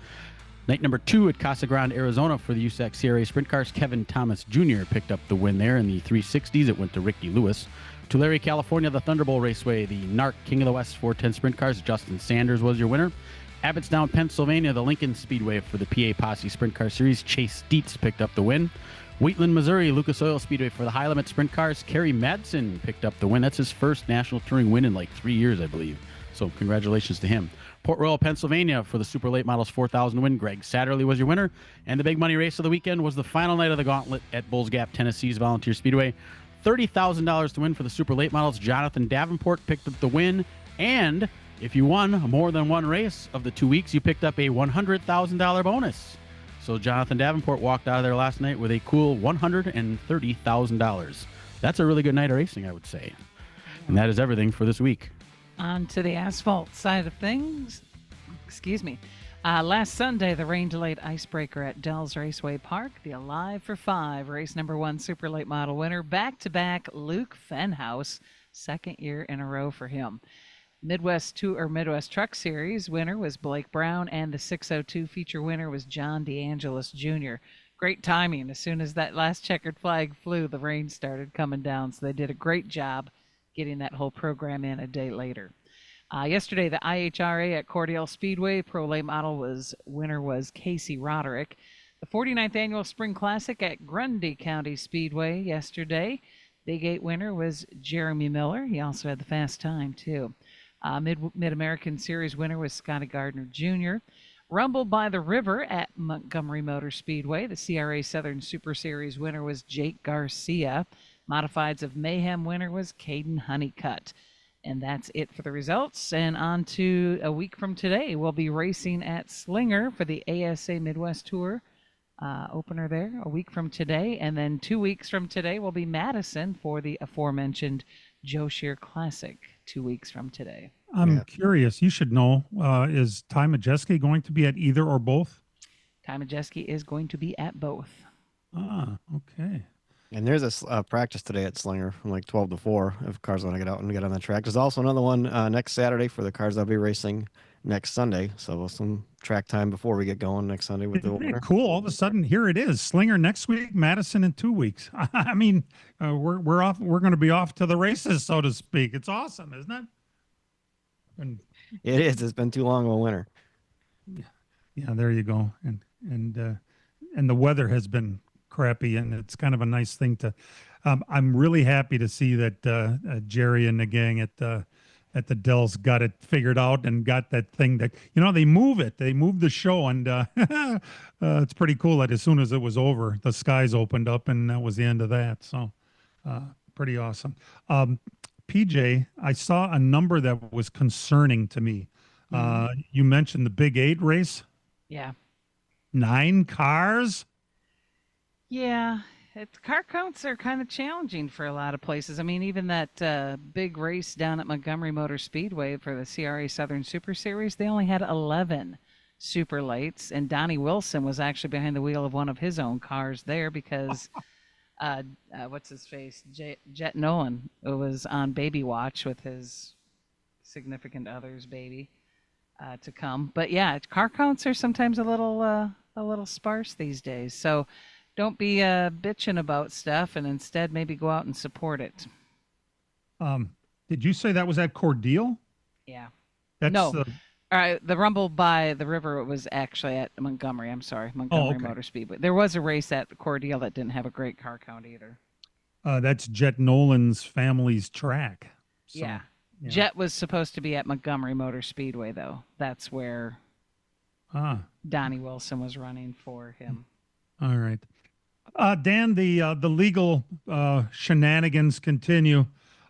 Night number 2 at Casa Grande, Arizona for the USAC CRA Sprint Cars. Kevin Thomas Jr. picked up the win there in the 360s. It went to Ricky Lewis. Tulare, California, the Thunderbolt Raceway, the NARC King of the West 410 Sprint Cars. Justin Sanders was your winner. Abbottstown, Pennsylvania, the Lincoln Speedway for the PA Posse Sprint Car Series. Chase Dietz picked up the win. Wheatland, Missouri, Lucas Oil Speedway for the High Limit Sprint Cars. Kerry Madsen picked up the win. That's his first national touring win in like 3 years, I believe. So congratulations to him. Port Royal, Pennsylvania for the Super Late Models 4000 win. Greg Satterley was your winner. And the big money race of the weekend was the final night of the gauntlet at Bulls Gap, Tennessee's Volunteer Speedway. $30,000 to win for the Super Late Models. Jonathan Davenport picked up the win. And if you won more than one race of the 2 weeks, you picked up a $100,000 bonus. So Jonathan Davenport walked out of there last night with a cool $130,000. That's a really good night of racing, I would say. And that is everything for this week. On to the asphalt side of things. Excuse me. Last Sunday, the rain-delayed icebreaker at Dells Raceway Park, the Alive for 5 race number 1 Super Late Model winner, back-to-back Luke Fenhouse, second year in a row for him. Midwest Truck Series winner was Blake Brown, and the 602 feature winner was John DeAngelis Jr. Great timing. As soon as that last checkered flag flew, the rain started coming down, so they did a great job getting that whole program in a day later. Yesterday, the IHRA at Cordele Speedway Pro Late Model winner was Casey Roderick. The 49th Annual Spring Classic at Grundy County Speedway yesterday. Big 8 winner was Jeremy Miller. He also had the fast time, too. Mid-American Series winner was Scotty Gardner Jr. Rumble by the River at Montgomery Motor Speedway. The CRA Southern Super Series winner was Jake Garcia. Modifieds of Mayhem winner was Caden Honeycutt. And that's it for the results. And on to a week from today, we'll be racing at Slinger for the ASA Midwest Tour opener there a week from today. And then 2 weeks from today will be Madison for the aforementioned Joe Shear Classic 2 weeks from today. I'm curious. You should know. Is Ty Majeski going to be at either or both? Ty Majeski is going to be at both. Ah, okay. And there's a practice today at Slinger from like 12 to 4 if cars want to get out and get on the track. There's also another one next Saturday for the cars that'll be racing next Sunday. So some track time before we get going next Sunday with the opener. Cool. All of a sudden, here it is. Slinger next week, Madison in 2 weeks. I mean, we're off. We're going to be off to the races, so to speak. It's awesome, isn't it? And it is. It's been too long of a winter. Yeah, there you go. And the weather has been crappy, and it's kind of a nice thing to. I'm really happy to see that Jerry and the gang at the Dells got it figured out and got that thing that they move the show, and it's pretty cool that as soon as it was over, the skies opened up, and that was the end of that. So pretty awesome. PJ, I saw a number that was concerning to me. You mentioned the Big 8 race. Yeah. 9 cars. Yeah, car counts are kind of challenging for a lot of places. I mean, even that big race down at Montgomery Motor Speedway for the CRA Southern Super Series, they only had 11 super lates, and Donnie Wilson was actually behind the wheel of one of his own cars there because, what's his face, Jet Nolan was on baby watch with his significant other's baby to come. But yeah, car counts are sometimes a little sparse these days, so. Don't be bitching about stuff, and instead maybe go out and support it. Did you say that was at Cordele? Yeah. That's no. All right. The Rumble by the River was actually at Montgomery. I'm sorry, Montgomery Motor Speedway. There was a race at Cordele that didn't have a great car count either. That's Jet Nolan's family's track. So, yeah. Jet was supposed to be at Montgomery Motor Speedway, though. That's where Donnie Wilson was running for him. All right. Dan, the legal shenanigans continue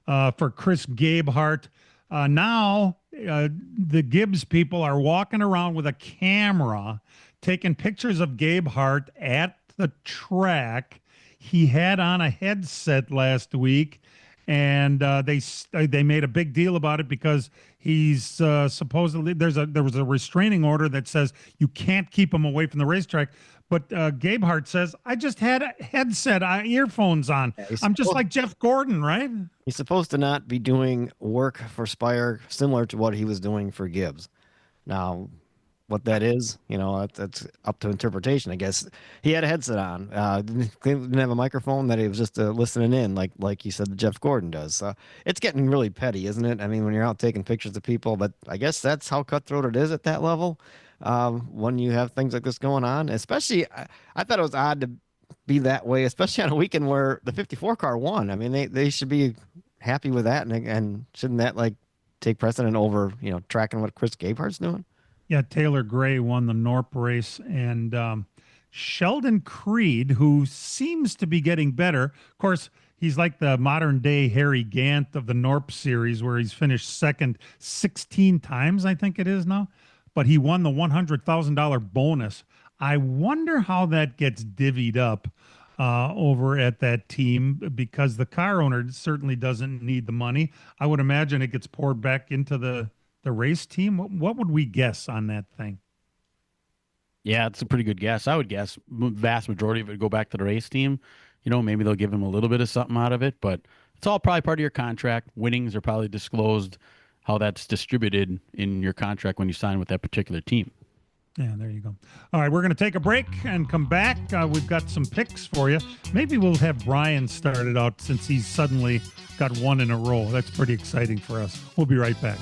for Chris Gabehart. Now, the Gibbs people are walking around with a camera, taking pictures of Gabehart at the track. He had on a headset last week, and they made a big deal about it because he's supposedly there was a restraining order that says you can't keep him away from the racetrack. But Gabehart says, I just had a headset, earphones on. Yeah, I'm just like Jeff Gordon, right? He's supposed to not be doing work for Spire similar to what he was doing for Gibbs. Now, what that is, that's up to interpretation, I guess. He had a headset on. Didn't have a microphone, that he was just listening in, like you said, Jeff Gordon does. It's getting really petty, isn't it? I mean, when you're out taking pictures of people, but I guess that's how cutthroat it is at that level. When you have things like this going on, especially, I thought it was odd to be that way, especially on a weekend where the 54 car won. I mean, they should be happy with that, and shouldn't that take precedent over, tracking what Chris Gabehart's doing? Yeah, Taylor Gray won the Norp race, and Sheldon Creed, who seems to be getting better. Of course, he's like the modern day Harry Gant of the Norp series, where he's finished second 16 times, I think it is now. But he won the $100,000 bonus. I wonder how that gets divvied up over at that team, because the car owner certainly doesn't need the money. I would imagine it gets poured back into the race team. What would we guess on that thing? Yeah, it's a pretty good guess. I would guess vast majority of it would go back to the race team. Maybe they'll give him a little bit of something out of it, but it's all probably part of your contract. Winnings are probably disclosed, how that's distributed in your contract when you sign with that particular team. Yeah, there you go. All right, we're going to take a break and come back. We've got some picks for you. Maybe we'll have Brian start it out since he's suddenly got one in a row. That's pretty exciting for us. We'll be right back.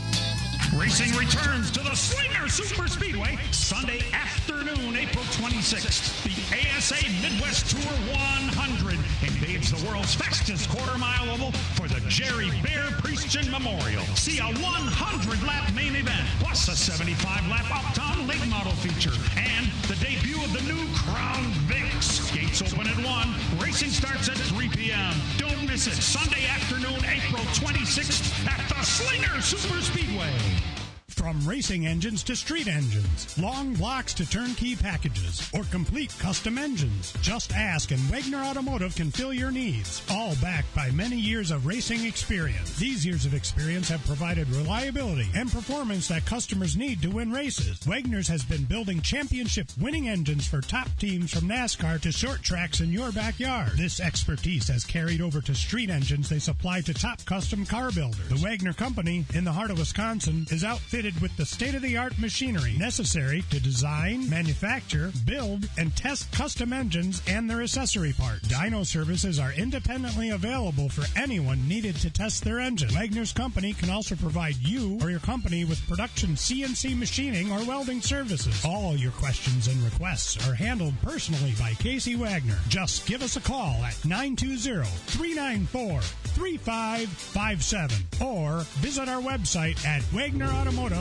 Racing returns to the Slinger Super Speedway Sunday afternoon, April 26th. The ASA Midwest Tour 100 invades the world's fastest quarter-mile oval for the Jerry Bear Priestchen Memorial. See a 100-lap main event, plus a 75-lap Uptown late model feature, and the debut of the new Crown Vics. Gates open at 1. Racing starts at 3 p.m. Don't miss it. Sunday afternoon, April 26th at the Slinger Super Speedway. From racing engines to street engines, long blocks to turnkey packages, or complete custom engines, just ask and Wagner Automotive can fill your needs. All backed by many years of racing experience. These years of experience have provided reliability and performance that customers need to win races. Wagner's has been building championship winning engines for top teams from NASCAR to short tracks in your backyard. This expertise has carried over to street engines they supply to top custom car builders. The Wagner Company in the heart of Wisconsin is outfitted with the state-of-the-art machinery necessary to design, manufacture, build, and test custom engines and their accessory parts. Dyno services are independently available for anyone needed to test their engine. Wagner's Company can also provide you or your company with production CNC machining or welding services. All your questions and requests are handled personally by Casey Wagner. Just give us a call at 920-394-3557 or visit our website at wagnerautomotive.com.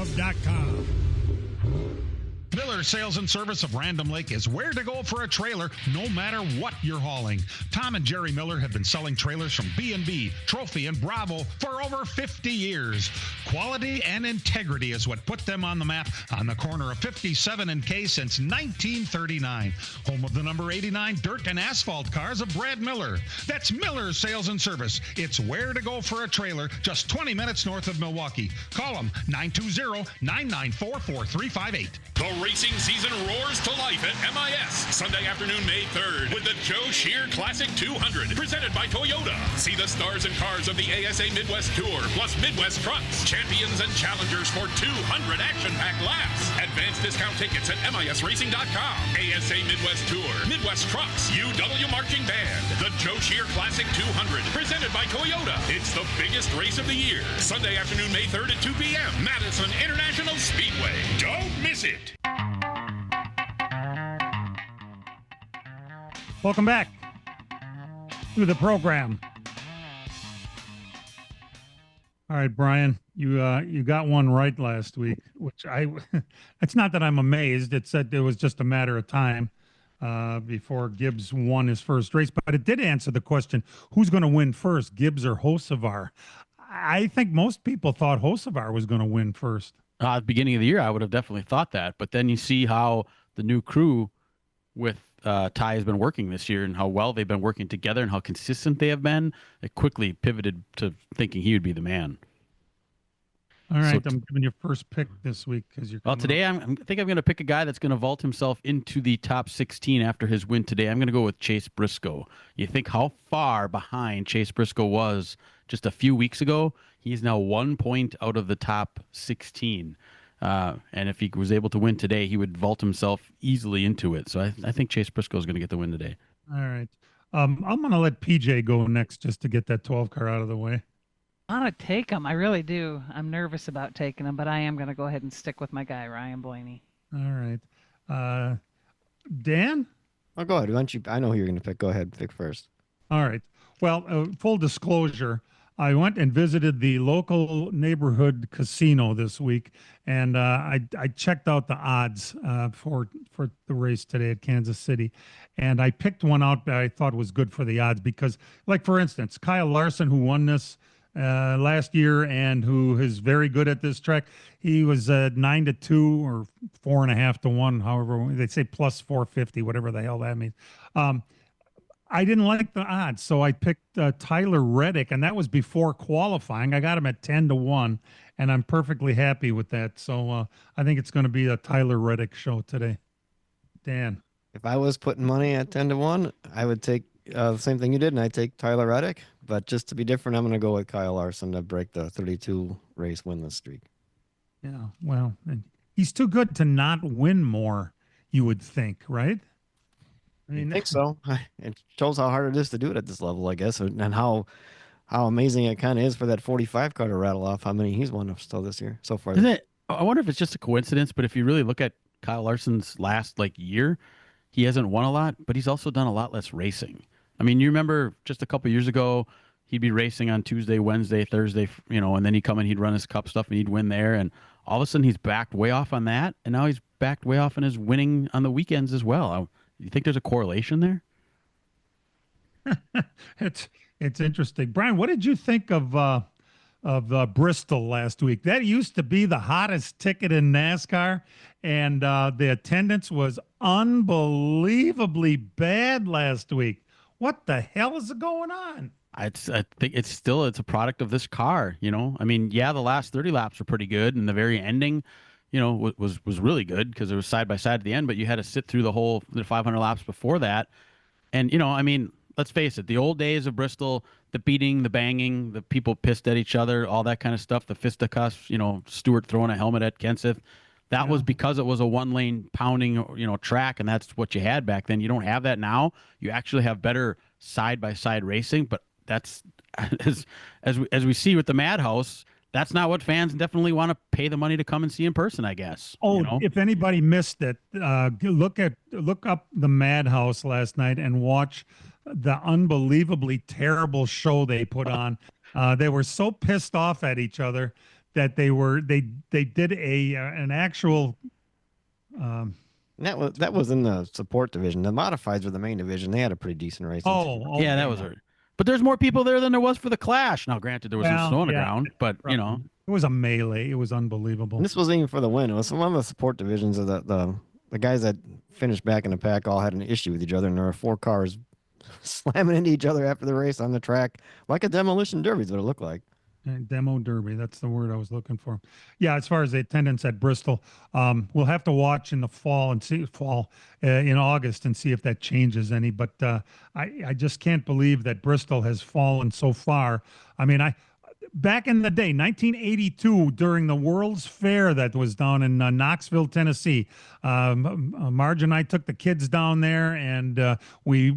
Miller Sales and Service of Random Lake is where to go for a trailer no matter what you're hauling. Tom and Jerry Miller have been selling trailers from B&B, Trophy, and Bravo for over 50 years. Quality and integrity is what put them on the map on the corner of 57 and K since 1939. Home of the number 89 dirt and asphalt cars of Brad Miller. That's Miller Sales and Service. It's where to go for a trailer just 20 minutes north of Milwaukee. Call them 920-994-4358. The racing season roars to life at MIS Sunday afternoon, May 3rd, with the Joe Shear Classic 200, presented by Toyota. See the stars and cars of the ASA Midwest Tour, plus Midwest trucks, champions and challengers for 200 action-packed laps. Advanced discount tickets at MISRacing.com. ASA Midwest Tour, Midwest Trucks, UW Marching Band, the Joe Shear Classic 200, presented by Toyota. It's the biggest race of the year. Sunday afternoon, May 3rd at 2 p.m. Madison International Speedway. Don't miss it. Welcome back to the program. All right, Brian, you got one right last week, which it's not that I'm amazed. It's that it was just a matter of time before Gibbs won his first race, but it did answer the question, who's going to win first, Gibbs or Hocevar? I think most people thought Hocevar was going to win first. At the beginning of the year, I would have definitely thought that, but then you see how the new crew with Ty has been working this year and how well they've been working together and how consistent they have been. It quickly pivoted to thinking he would be the man. All right, I'm giving you first pick this week because you're. Well, today I think I'm going to pick a guy that's going to vault himself into the top 16 after his win today. I'm going to go with Chase Briscoe. You think how far behind Chase Briscoe was just a few weeks ago? He's now 1 point out of the top 16. And if he was able to win today, he would vault himself easily into it. So I think Chase Briscoe is going to get the win today. All right. I'm going to let PJ go next just to get that 12 car out of the way. I want to take him. I really do. I'm nervous about taking him, but I am going to go ahead and stick with my guy, Ryan Blaney. All right. Dan? Oh, go ahead. Why don't you? I know who you're going to pick. Go ahead. Pick first. All right. Well, full disclosure, I went and visited the local neighborhood casino this week, and I checked out the odds for the race today at Kansas City, and I picked one out that I thought was good for the odds because, like for instance, Kyle Larson, who won this last year and who is very good at this track, he was 9-2 or 4.5-1, however they say, plus 450, whatever the hell that means. I didn't like the odds, so I picked Tyler Reddick, and that was before qualifying. I got him at 10-1, and I'm perfectly happy with that. So I think it's going to be a Tyler Reddick show today. Dan, if I was putting money at 10-1, I would take the same thing you did, and I'd take Tyler Reddick. But just to be different, I'm going to go with Kyle Larson to break the 32 race winless streak. Yeah, well, he's too good to not win more, you would think, right? I think so. It shows how hard it is to do it at this level, I guess, and how amazing it kind of is for that 45 car to rattle off how many he's won still this year so far. Isn't it? I wonder if it's just a coincidence, but if you really look at Kyle Larson's last year, he hasn't won a lot, but he's also done a lot less racing. I mean, you remember just a couple years ago, he'd be racing on Tuesday, Wednesday, Thursday, and then he'd come and he'd run his cup stuff and he'd win there, and all of a sudden he's backed way off on that, and now he's backed way off on his winning on the weekends as well. You think there's a correlation there? It's interesting. Brian, what did you think of Bristol last week? That used to be the hottest ticket in NASCAR, and the attendance was unbelievably bad last week. What the hell is going on? I think it's a product of this car. I mean, yeah, the last 30 laps were pretty good, and the very ending, was really good because it was side by side at the end, but you had to sit through the 500 laps before that. And, I mean, let's face it, the old days of Bristol, the beating, the banging, the people pissed at each other, all that kind of stuff, the fisticuffs, Stewart throwing a helmet at Kenseth, that was because it was a one-lane pounding, track, and that's what you had back then. You don't have that now. You actually have better side-by-side racing, but that's, as we see with the Madhouse, that's not what fans definitely want to pay the money to come and see in person, I guess. If anybody missed it, look up the Madhouse last night and watch the unbelievably terrible show they put on. They were so pissed off at each other that they did an actual. That was in the support division. The modifieds were the main division. They had a pretty decent race. Yeah, that was it. But there's more people there than there was for the Clash. Now, granted, there was some snow on the ground, but it was a melee. It was unbelievable. And this wasn't even for the win. It was one of the support divisions of the guys that finished back in the pack all had an issue with each other, and there were 4 cars slamming into each other after the race on the track, like a demolition derby is what it looked like. Demo derby, that's the word I was looking for. Yeah, as far as the attendance at Bristol, we'll have to watch in the fall and see in August and see if that changes any. But I just can't believe that Bristol has fallen so far. I mean, back in the day, 1982, during the World's Fair that was down in Knoxville, Tennessee, Marge and I took the kids down there, and we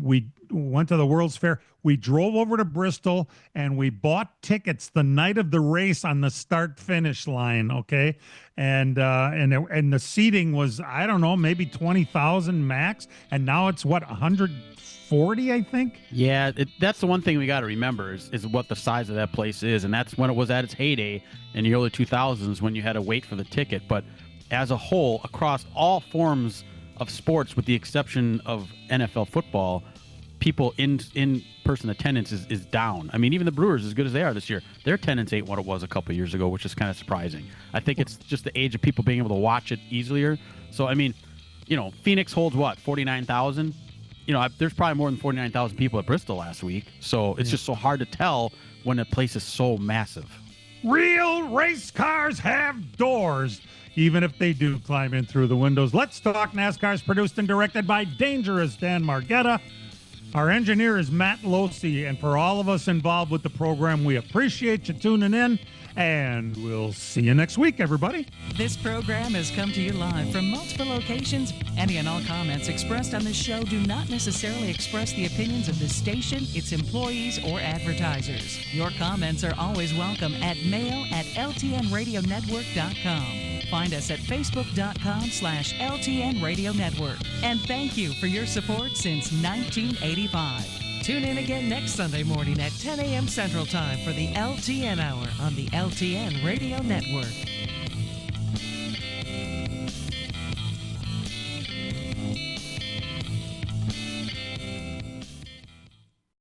went to the World's Fair. We drove over to Bristol, and we bought tickets the night of the race on the start-finish line, okay? And the seating was, I don't know, maybe 20,000 max, and now it's, 140, I think? Yeah, that's the one thing we got to remember is what the size of that place is, and that's when it was at its heyday in the early 2000s when you had to wait for the ticket. But as a whole, across all forms of sports, with the exception of NFL football, people in-person attendance is down. I mean, even the Brewers, as good as they are this year, their attendance ain't what it was a couple of years ago, which is kind of surprising. I think it's just the age of people being able to watch it easier. So, I mean, Phoenix holds 49,000? There's probably more than 49,000 people at Bristol last week. So it's just so hard to tell when a place is so massive. Real race cars have doors, even if they do climb in through the windows. Let's Talk NASCAR is produced and directed by Dangerous Dan Margetta. Our engineer is Matt Losi, and for all of us involved with the program, we appreciate you tuning in, and we'll see you next week, everybody. This program has come to you live from multiple locations. Any and all comments expressed on this show do not necessarily express the opinions of the station, its employees, or advertisers. Your comments are always welcome at mail@ltnradionetwork.com. Find us at facebook.com/LTN Radio Network. And thank you for your support since 1985. Tune in again next Sunday morning at 10 a.m. Central Time for the LTN Hour on the LTN Radio Network.